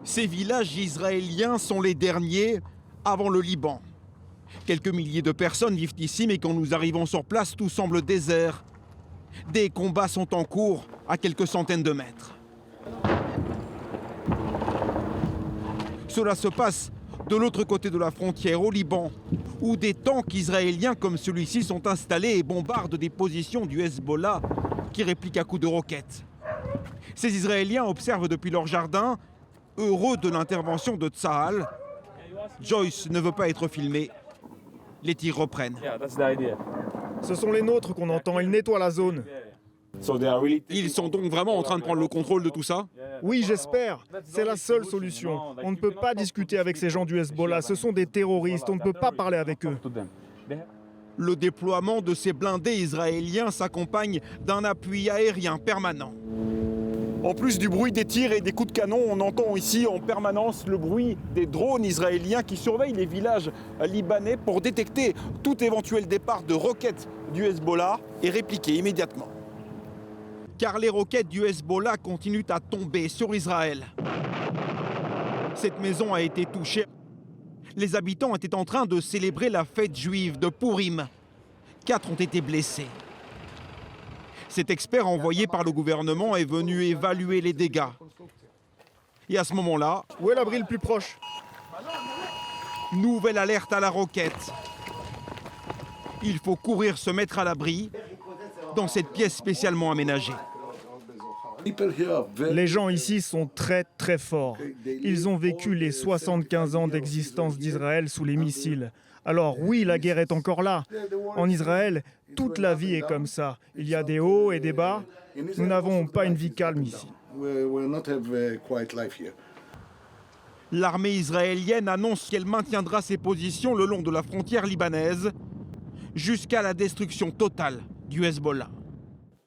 Ces villages israéliens sont les derniers avant le Liban. Quelques milliers de personnes vivent ici, mais quand nous arrivons sur place, tout semble désert. Des combats sont en cours à quelques centaines de mètres. Cela se passe de l'autre côté de la frontière, au Liban, où des tanks israéliens comme celui-ci sont installés et bombardent des positions du Hezbollah qui répliquent à coups de roquettes. Ces Israéliens observent depuis leur jardin, heureux de l'intervention de Tsahal. Joyce ne veut pas être filmé. Les tirs reprennent. Ce sont les nôtres qu'on entend, ils nettoient la zone. Ils sont donc vraiment en train de prendre le contrôle de tout ça? Oui, j'espère. C'est la seule solution. On ne peut pas discuter avec ces gens du Hezbollah. Ce sont des terroristes. On ne peut pas parler avec eux. Le déploiement de ces blindés israéliens s'accompagne d'un appui aérien permanent. En plus du bruit des tirs et des coups de canon, on entend ici en permanence le bruit des drones israéliens qui surveillent les villages libanais pour détecter tout éventuel départ de roquettes du Hezbollah et répliquer immédiatement. Car les roquettes du Hezbollah continuent à tomber sur Israël. Cette maison a été touchée. Les habitants étaient en train de célébrer la fête juive de Purim. 4 ont été blessés. Cet expert envoyé par le gouvernement est venu évaluer les dégâts. Et à ce moment-là, Où est l'abri le plus proche? nouvelle alerte à la roquette. Il faut courir se mettre à l'abri dans cette pièce spécialement aménagée. Les gens ici sont très très forts. Ils ont vécu les 75 ans d'existence d'Israël sous les missiles. Alors oui, la guerre est encore là. En Israël, toute la vie est comme ça. Il y a des hauts et des bas. Nous n'avons pas une vie calme ici. L'armée israélienne annonce qu'elle maintiendra ses positions le long de la frontière libanaise jusqu'à la destruction totale du Hezbollah.